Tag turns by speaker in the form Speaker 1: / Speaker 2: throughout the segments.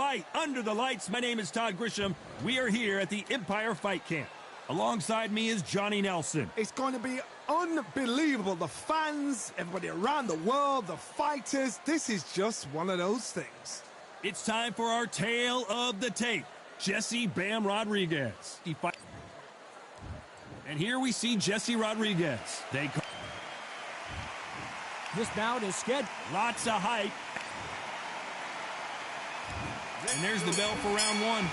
Speaker 1: fight under the lights. My name is Todd Grisham. We are here at the Empire Fight Camp. Alongside me is Johnny Nelson.
Speaker 2: It's going to be unbelievable. The fans, everybody around the world, the fighters. This is just one of those things.
Speaker 1: It's time for our tale of the tape. Jesse Bam Rodriguez. And here we see Jesse Rodriguez.
Speaker 3: This bout is scheduled.
Speaker 1: Lots of hype. And there's the bell for round one.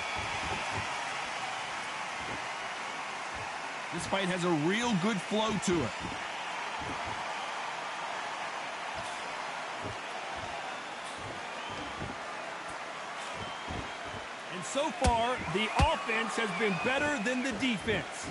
Speaker 1: This fight has a real good flow to it. And so far, the offense has been better than the defense.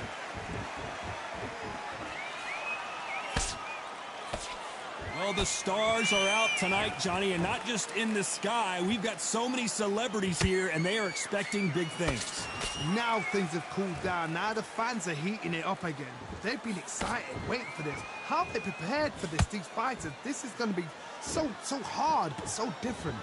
Speaker 1: Well, the stars are out tonight, Johnny, and not just in the sky. We've got so many celebrities here, and they are expecting big things.
Speaker 2: Now things have cooled down. Now the fans are heating it up again. They've been excited, waiting for this. How have they prepared for this, these fighters? This is going to be so hard, but so different.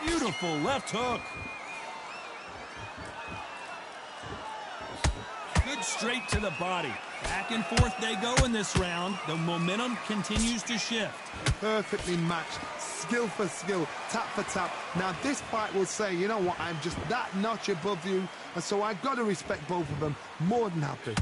Speaker 1: Beautiful left hook. Good straight to the body. Back and forth they go in this round. The momentum continues to shift.
Speaker 2: Perfectly matched. Skill for skill. Tap for tap. Now this fight will say, you know what, I'm just that notch above you. And so I've got to respect both of them. More than happy.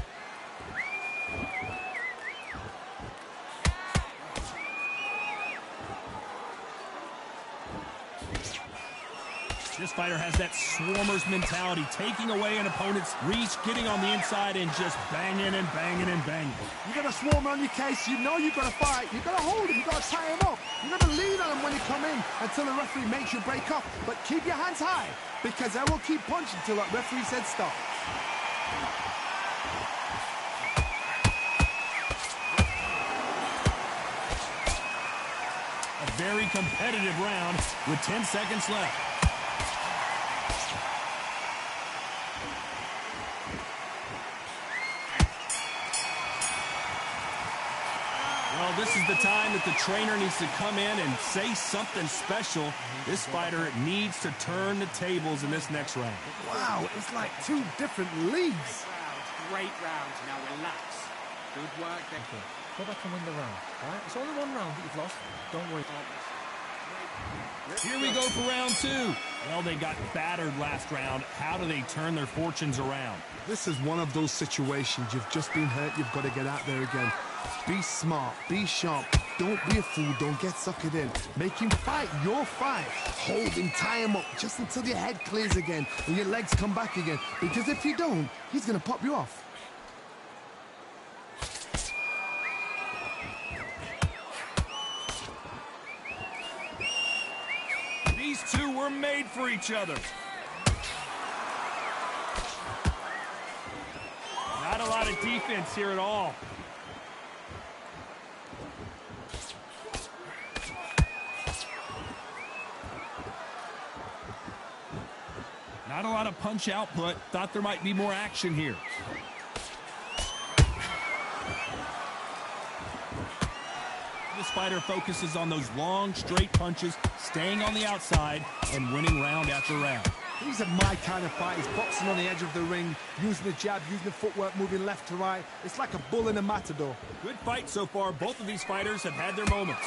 Speaker 1: This fighter has that swarmer's mentality, taking away an opponent's reach, getting on the inside, and just banging and banging and banging.
Speaker 2: You got a swarmer on your case, you know you've got to fight. You've got to hold him, you've got to tie him up. You've got to lean on him when you come in until the referee makes you break up. But keep your hands high, because they will keep punching until that referee said stop.
Speaker 1: A very competitive round with 10 seconds left. Well, this is the time that the trainer needs to come in and say something special. This fighter needs to turn the tables in this next round.
Speaker 2: Wow, it's like two different leagues.
Speaker 4: Great round. Now relax. Good work.
Speaker 3: Okay. Go back and win the round. All right? It's only one round that you've lost. Don't worry.
Speaker 1: Here we go for round two. Well, they got battered last round. How do they turn their fortunes around?
Speaker 2: This is one of those situations. You've just been hurt. You've got to get out there again. Be smart. Be sharp. Don't be a fool. Don't get suckered in. Make him fight your fight. Hold him. Tie him up just until your head clears again and your legs come back again. Because if you don't, he's going to pop you off.
Speaker 1: These two were made for each other. Not a lot of defense here at all. Not a lot of punch output. Thought there might be more action here. This fighter focuses on those long, straight punches, staying on the outside, and winning round after round.
Speaker 2: These are my kind of fighters, boxing on the edge of the ring, using the jab, using the footwork, moving left to right. It's like a bull in a matador.
Speaker 1: Good fight so far. Both of these fighters have had their moments.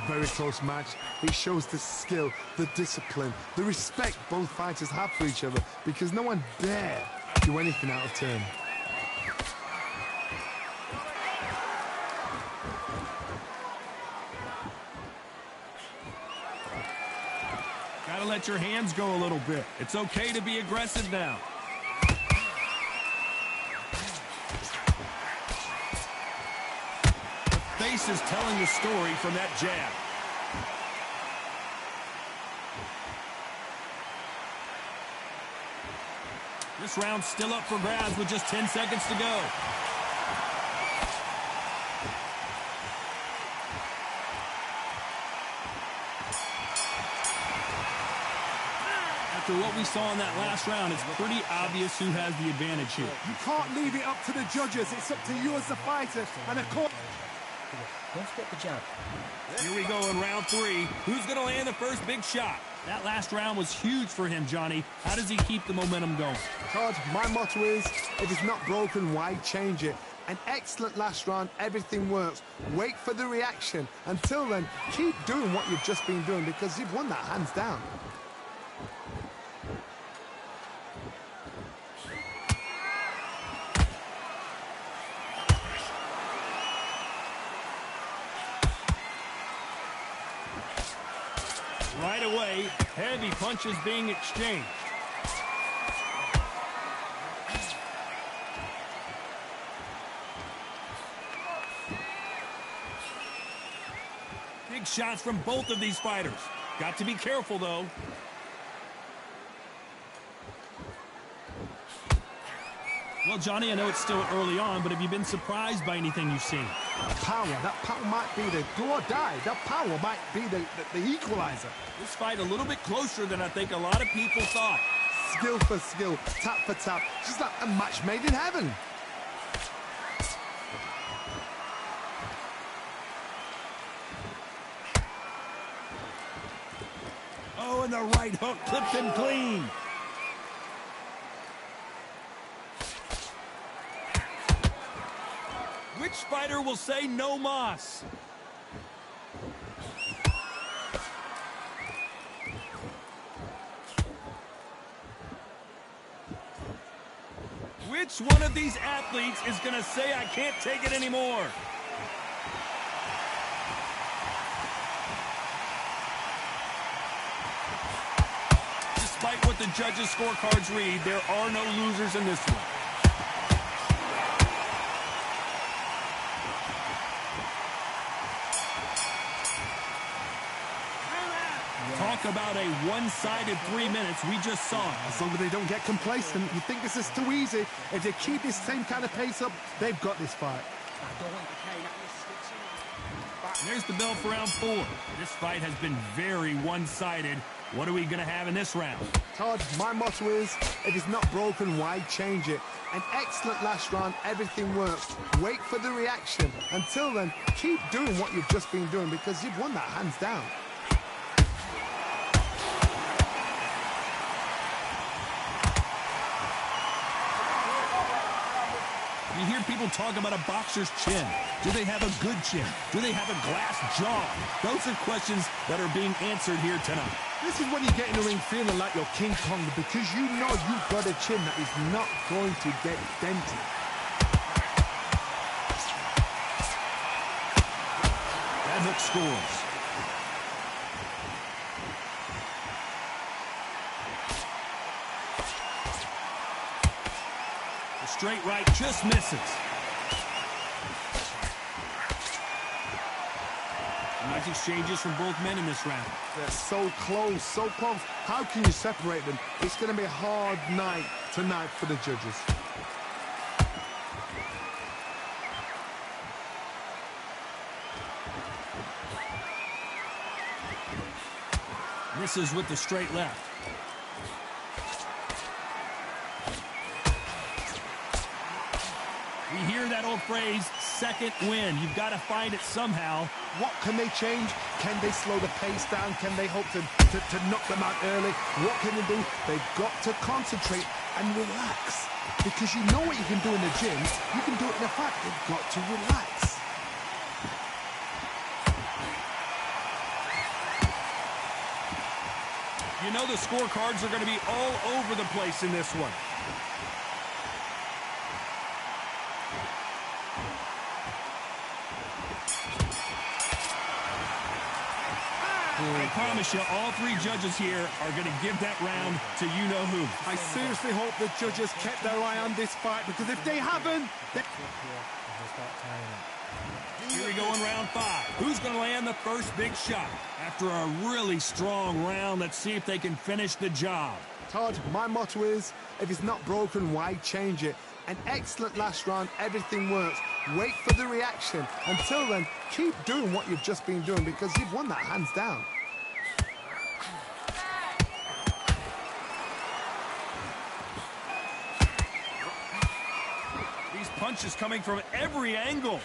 Speaker 2: Very close match. It shows the skill, the discipline, the respect both fighters have for each other, because no one dare do anything out of turn.
Speaker 1: Gotta let your hands go a little bit. It's okay to be aggressive now. The face is telling the story from that jab. This round's still up for grabs with just 10 seconds to go. after what we saw in that last round, it's pretty obvious who has the advantage here.
Speaker 2: You can't leave it up to the judges. It's up to you as the fighter. And of course...
Speaker 3: Don't forget the jab.
Speaker 1: Here we go in round 3. Who's going to land the first big shot? That last round was huge for him, Johnny. How does he keep the momentum going?
Speaker 2: Todd, my motto is, if it's not broken, why change it? An excellent last round, everything works. Wait for the reaction. Until then, keep doing what you've just been doing because you've won that hands down.
Speaker 1: Right away, heavy punches being exchanged. Big shots from both of these fighters. Got to be careful, though. Well, Johnny, I know it's still early on, but have you been surprised by anything you've seen?
Speaker 2: That power might be the do or die. That power might be the equalizer.
Speaker 1: This fight a little bit closer than I think a lot of people thought.
Speaker 2: Skill for skill, tap for tap. Just like a match made in heaven.
Speaker 1: Oh, and the right hook clipped him clean. Which fighter will say no mas? Which one of these athletes is going to say, I can't take it anymore? Despite what the judges' scorecards read, there are no losers in this one. Talk about a one-sided 3 minutes. We just saw it.
Speaker 2: As long as they don't get complacent, you think this is too easy. If they keep this same kind of pace up, they've got this fight.
Speaker 1: There's the bell for round 4. This fight has been very one-sided. What are we going to have in this round?
Speaker 2: Todd, my motto is, if it's not broken, why change it? An excellent last round, everything works. Wait for the reaction. Until then, keep doing what you've just been doing because you've won that hands down.
Speaker 1: You hear people talk about a boxer's chin. Do they have a good chin? Do they have a glass jaw? Those are questions that are being answered here tonight.
Speaker 2: This is when you get in the ring feeling like you're King Kong because you know you've got a chin that is not going to get dented.
Speaker 1: That hook scores. Straight right just misses. Nice exchanges from both men in this round.
Speaker 2: They're so close, so close. How can you separate them? It's going to be a hard night tonight for the judges.
Speaker 1: Misses with the straight left. We hear that old phrase, second win. You've got to find it somehow.
Speaker 2: What can they change? Can they slow the pace down? Can they hope to knock them out early? What can they do? They've got to concentrate and relax. Because you know what you can do in the gym. You can do it in a fight. They've got to relax.
Speaker 1: You know the scorecards are going to be all over the place in this one. I promise you, all 3 judges here are going to give that round to you-know-who.
Speaker 2: I seriously hope the judges kept their eye on this fight, because if they haven't...
Speaker 1: Here we go in round 5. Who's going to land the first big shot? After a really strong round, let's see if they can finish the job.
Speaker 2: Todd, my motto is, if it's not broken, why change it? An excellent last round, everything works. Wait for the reaction. Until then, keep doing what you've just been doing because you've won that hands down.
Speaker 1: punches coming from every angle.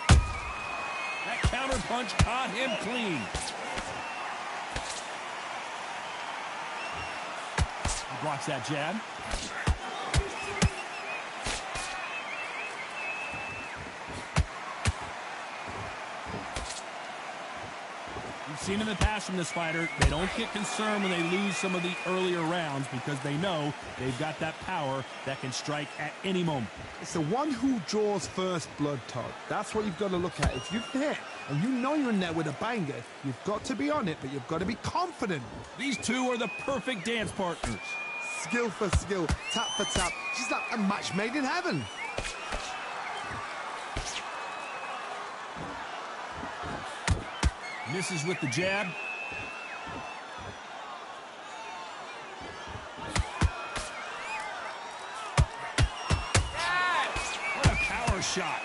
Speaker 1: That counter punch caught him clean. He blocks that jab. We've seen in the past from this fighter, they don't get concerned when they lose some of the earlier rounds because they know they've got that power that can strike at any moment.
Speaker 2: It's the one who draws first blood, Todd. That's what you've got to look at. If you've hit and you know you're in there with a banger, you've got to be on it, but you've got to be confident.
Speaker 1: These two are the perfect dance partners.
Speaker 2: Skill for skill, tap for tap. She's like a match made in heaven.
Speaker 1: Misses with the jab. What a power shot.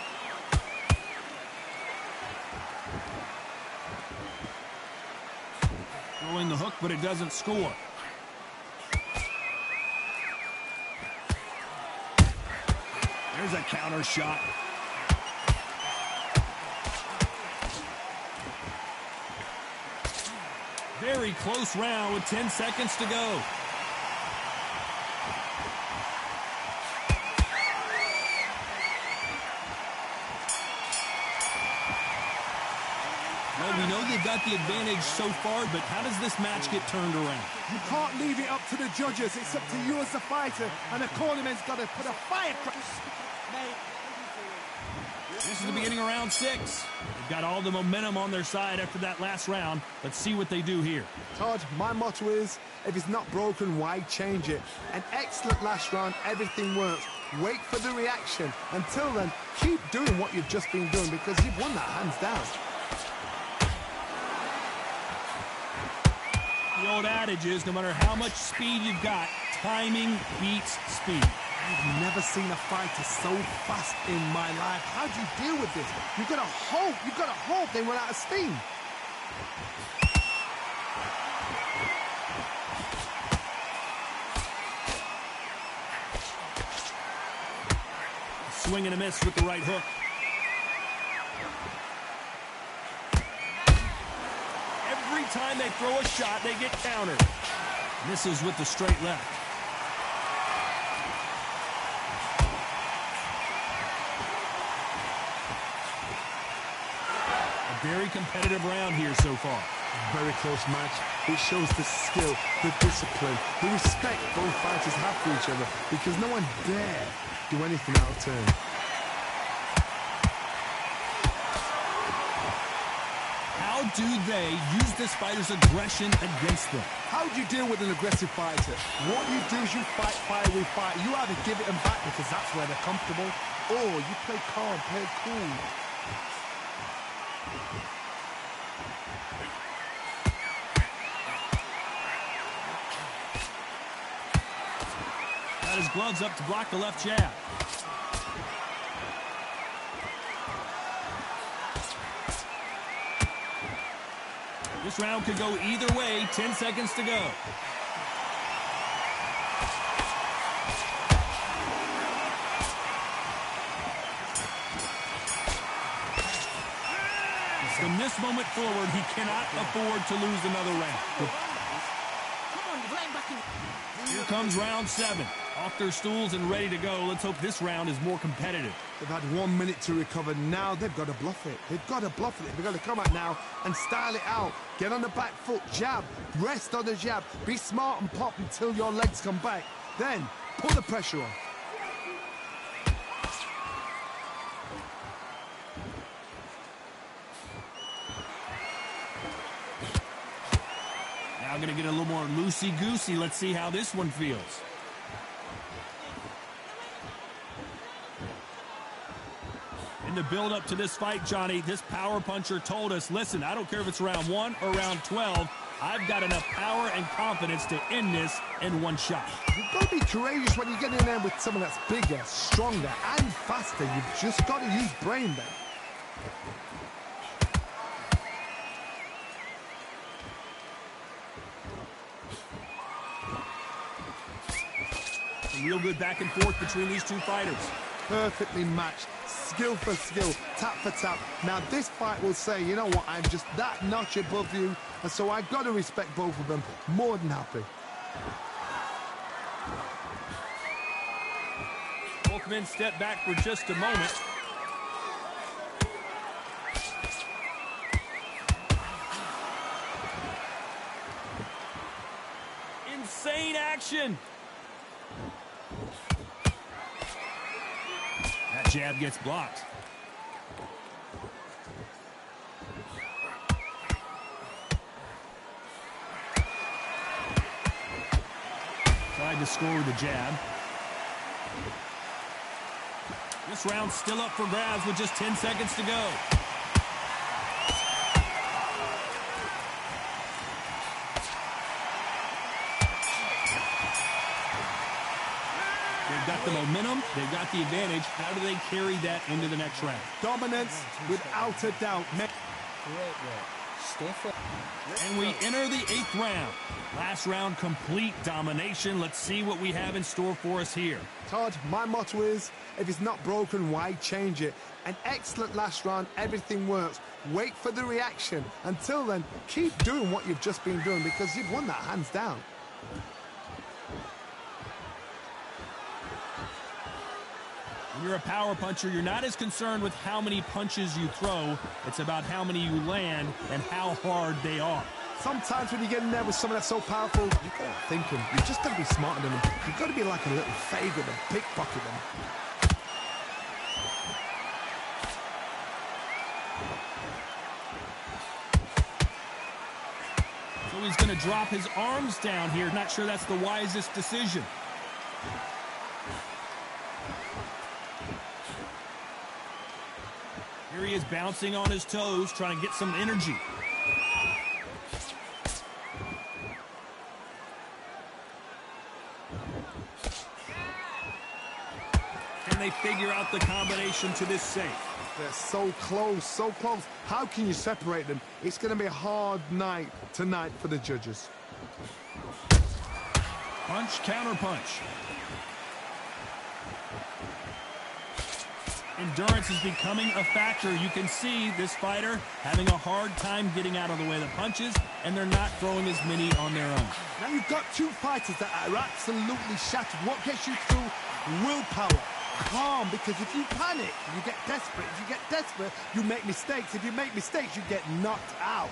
Speaker 1: Throwing the hook, but it doesn't score. There's a counter shot. Very close round with 10 seconds to go. Well, we know they've got the advantage so far, but how does this match get turned around?
Speaker 2: You can't leave it up to the judges. It's up to you as the fighter, and the cornerman's got to put a firecracker.
Speaker 1: This is the beginning of round 6. They've got all the momentum on their side after that last round. Let's see what they do here.
Speaker 2: Todd, my motto is, if it's not broken, why change it? An excellent last round, everything works. Wait for the reaction. Until then, keep doing what you've just been doing because you've won that hands down.
Speaker 1: The old adage is, no matter how much speed you've got, timing beats speed.
Speaker 2: I've never seen a fighter so fast in my life. How do you deal with this? You've got to hope they run out of steam.
Speaker 1: Swing and a miss with the right hook. Every time they throw a shot, they get countered. Misses with the straight left. Very competitive round here so far.
Speaker 2: Very close match. It shows the skill, the discipline, the respect both fighters have for each other because no one dare do anything out of turn.
Speaker 1: How do they use this fighter's aggression against them?
Speaker 2: How do you deal with an aggressive fighter? What you do is you fight fire with fire. You either give it them back because that's where they're comfortable, or you play calm, play cool.
Speaker 1: Got his gloves up to block the left jab. This round could go either way. 10 seconds to go. From this moment forward, he cannot afford to lose another round. Here comes round 7. Off their stools and ready to go. Let's hope this round is more competitive.
Speaker 2: They've had 1 minute to recover. Now they've got to bluff it. They've got to bluff it. They've got to come out now and style it out. Get on the back foot, jab, rest on the jab. Be smart and pop until your legs come back. Then put the pressure on.
Speaker 1: Now going to get a little more loosey-goosey. Let's see how this one feels. In the build-up to this fight, Johnny, this power puncher told us, listen, I don't care if it's round 1 or round 12, I've got enough power and confidence to end this in one shot.
Speaker 2: You've got to be courageous when you get in there with someone that's bigger, stronger, and faster. You've just got to use brain then.
Speaker 1: Real good back and forth between these two fighters.
Speaker 2: perfectly matched. Skill for skill, tap for tap. Now this fight will say, you know what, I'm just that notch above you, and so I've got to respect both of them. More than happy.
Speaker 1: Both men step back for just a moment. Insane action. That jab gets blocked. Tried to score with the jab. This round's still up for grabs with just 10 seconds to go. They've got the momentum, they've got the advantage. How do they carry that into the next round?
Speaker 2: Dominance, without a doubt.
Speaker 3: Great work. Stiff up.
Speaker 1: And we enter the 8th round. Last round, complete domination. Let's see what we have in store for us here.
Speaker 2: Todd, my motto is, if it's not broken, why change it? An excellent last round, everything works. Wait for the reaction. Until then, keep doing what you've just been doing because you've won that hands down.
Speaker 1: When you're a power puncher, you're not as concerned with how many punches you throw. It's about how many you land and how hard they are.
Speaker 2: Sometimes when you get in there with someone that's so powerful, you've got to think them. You've just got to be smarter than them. You've got to be like a little favourite and pickpocket them.
Speaker 1: So he's going to drop his arms down here. Not sure that's the wisest decision. Here he is bouncing on his toes, trying to get some energy. Can they figure out the combination to this safe?
Speaker 2: They're so close, so close. How can you separate them? It's going to be a hard night tonight for the judges.
Speaker 1: Punch, counter punch. Endurance is becoming a factor. You can see this fighter having a hard time getting out of the way of the punches, and they're not throwing as many on their own.
Speaker 2: Now you've got two fighters that are absolutely shattered. What gets you through? Willpower. Calm, because if you panic, you get desperate. If you get desperate, you make mistakes. If you make mistakes, you get knocked out.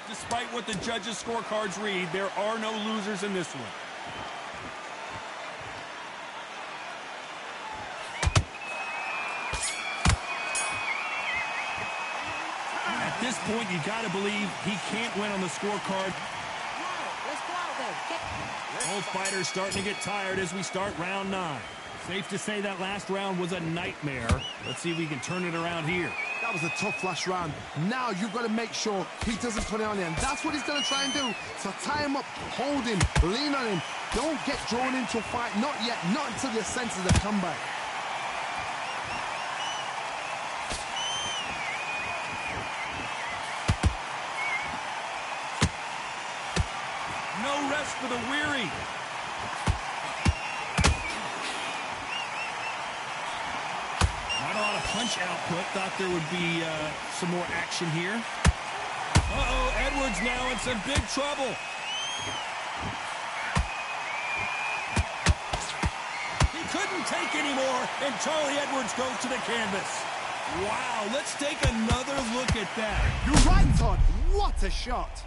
Speaker 1: Despite what the judges' scorecards read, there are no losers in this one. At this point, you got to believe he can't win on the scorecard. Both fighters starting to get tired as we start round 9. Safe to say that last round was a nightmare. Let's see if we can turn it around here.
Speaker 2: That was a tough last round. Now you've got to make sure he doesn't put it on you, and that's what he's going to try and do. So tie him up, hold him, lean on him. Don't get drawn into a fight. Not yet. Not until your senses have come back.
Speaker 1: No rest for the weary. Not a lot of punch output. Thought there would be some more action here. Uh-oh, Edwards now in some big trouble. He couldn't take any more, and Charlie Edwards goes to the canvas. Wow, let's take another look at that.
Speaker 2: You're right, Todd. What a shot.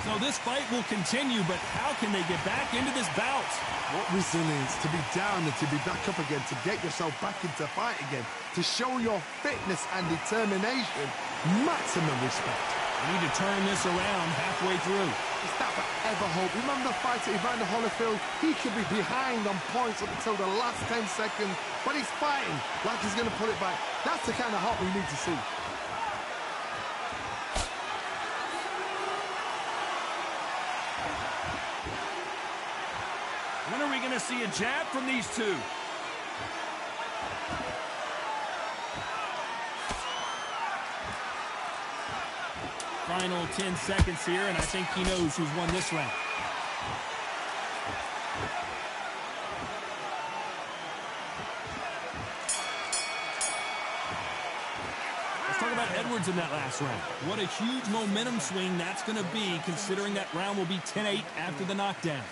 Speaker 1: So this fight will continue, but how can they get back into this bout?
Speaker 2: What resilience to be down and to be back up again, to get yourself back into fight again, to show your fitness and determination. Maximum respect.
Speaker 1: We need to turn this around halfway through.
Speaker 2: Is that ever hope? Remember the fighter Evander Holyfield? He could be behind on points up until the last 10 seconds, but he's fighting like he's going to pull it back. That's the kind of hope we need to see.
Speaker 1: When are we going to see a jab from these two? Final 10 seconds here, and I think he knows who's won this round. Let's talk about Edwards in that last round. What a huge momentum swing that's going to be, considering that round will be 10-8 after the knockdown.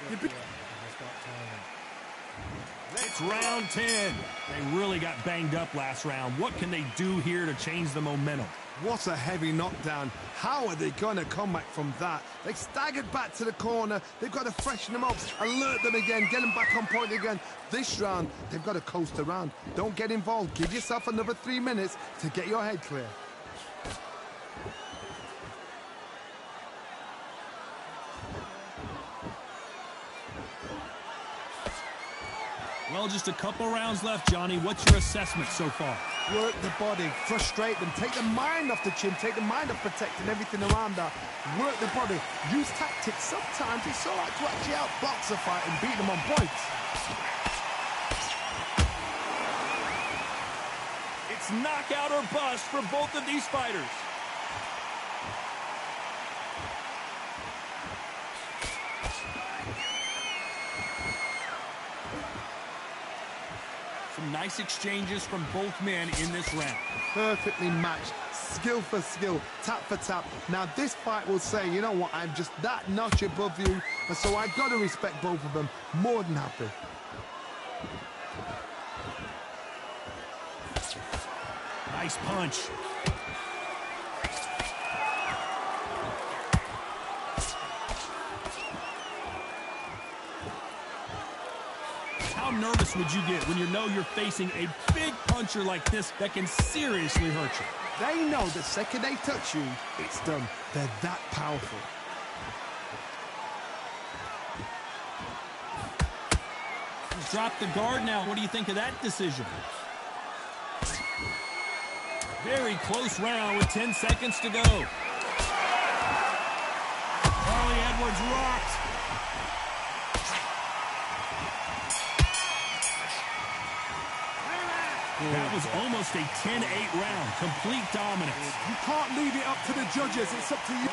Speaker 1: It's round 10. They really got banged up last round. What can they do here to change the momentum?
Speaker 2: What a heavy knockdown. How are they going to come back from that? They staggered back to the corner. They've got to freshen them up, alert them again, get them back on point again. This round, they've got to coast around. Don't get involved. Give yourself another 3 minutes to get your head clear.
Speaker 1: Well, just a couple rounds left, Johnny. What's your assessment so far?
Speaker 2: Work the body, frustrate them, take the mind off the chin, take the mind off protecting everything around that. Work the body, use tactics. Sometimes it's all right to actually outbox a fight and beat them on points.
Speaker 1: It's knockout or bust for both of these fighters. Some nice exchanges from both men in this round.
Speaker 2: Perfectly matched, skill for skill, tap for tap. Now this fight will say, you know what, I'm just that notch above you, and so I've got to respect both of them. More than happy.
Speaker 1: Nice punch. How nervous would you get when you know you're facing a big puncher like this that can seriously hurt you?
Speaker 2: They know the second they touch you, it's done. They're that powerful.
Speaker 1: He's dropped the guard now. What do you think of that decision? Very close round with 10 seconds to go. Charlie Edwards rocked. That was almost a 10-8 round. Complete dominance.
Speaker 2: You can't leave it up to the judges. It's up to you.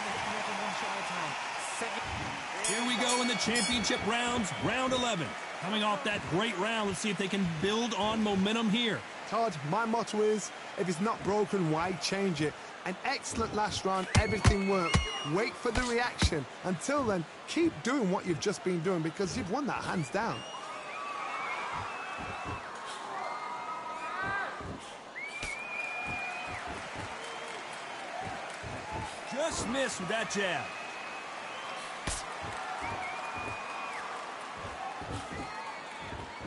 Speaker 1: Here we go in the championship rounds, round 11. Coming off that great round, let's see if they can build on momentum here.
Speaker 2: Todd, my motto is, if it's not broken, why change it? An excellent last round, everything worked. Wait for the reaction. Until then, keep doing what you've just been doing because you've won that hands down.
Speaker 1: Just missed with that jab.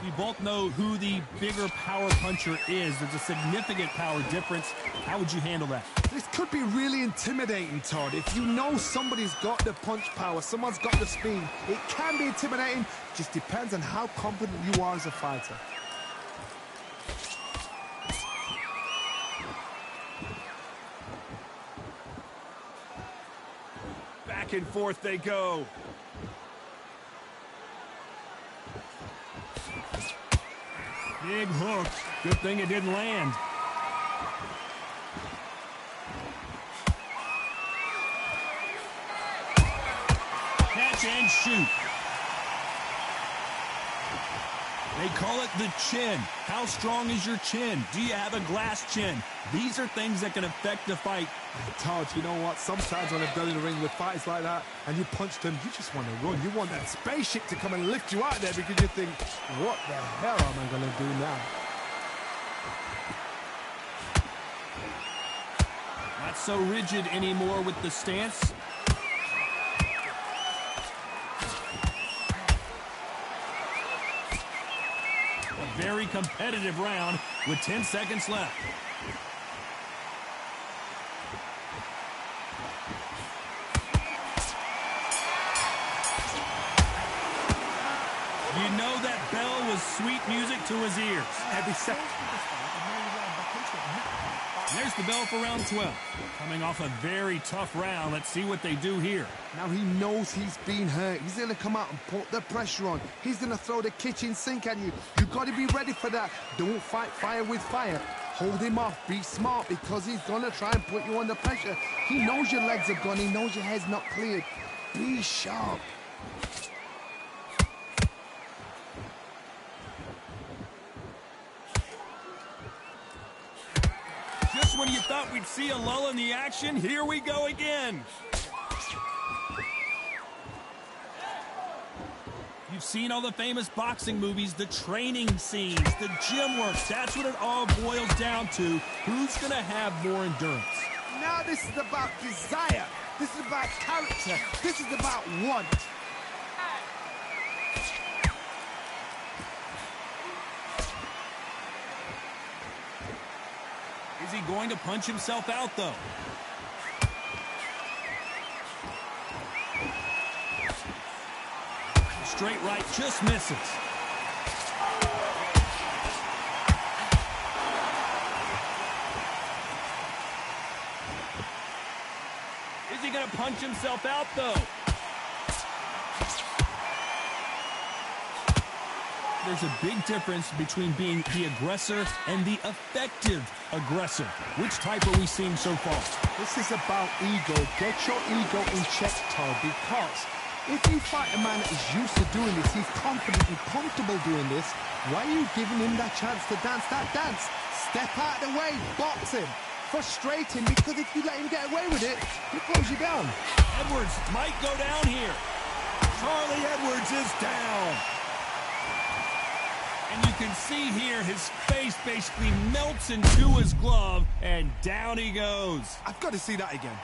Speaker 1: We both know who the bigger power puncher is. There's a significant power difference. How would you handle that?
Speaker 2: This could be really intimidating, Todd. If you know somebody's got the punch power, someone's got the speed, it can be intimidating. Just depends on how confident you are as a fighter.
Speaker 1: Back and forth they go. Big hook. Good thing it didn't land. Catch and shoot. They call it the chin. How strong is your chin? Do you have a glass chin? These are things that can affect the fight.
Speaker 2: Todd, you know what? Sometimes when I've done in the ring with fights like that and you punch them, you just want to run. You want that spaceship to come and lift you out there because you think, what the hell am I going to do now?
Speaker 1: Not so rigid anymore with the stance. A very competitive round with 10 seconds left. sweet music to his ears.
Speaker 2: Every second.
Speaker 1: There's the bell for round 12. Coming off a very tough round. Let's see what they do here.
Speaker 2: Now he knows he's been hurt. He's going to come out and put the pressure on. He's going to throw the kitchen sink at you. You've got to be ready for that. Don't fight fire with fire. Hold him off. Be smart because he's going to try and put you under pressure. He knows your legs are gone. He knows your head's not cleared. Be sharp.
Speaker 1: Just when you thought we'd see a lull in the action, here we go again. You've seen all the famous boxing movies, the training scenes, the gym work. That's what it all boils down to. Who's going to have more endurance?
Speaker 2: Now this is about desire. This is about character. This is about want.
Speaker 1: Is he going to punch himself out, though? Straight right just misses. Is he going to punch himself out, though? There's a big difference between being the aggressor and the effective aggressor. Which type are we seeing so far?
Speaker 2: This is about ego. Get your ego in check, Todd, because if you fight a man that is used to doing this, he's confident and comfortable doing this, why are you giving him that chance to dance that dance? Step out of the way, box him. Frustrating, because if you let him get away with it, he'll close you down.
Speaker 1: Edwards might go down here. Charlie Edwards is down. And you can see here his face basically melts into his glove, and down he goes.
Speaker 2: I've got to see that again.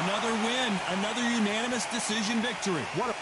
Speaker 1: Another win, another unanimous decision victory.
Speaker 2: What a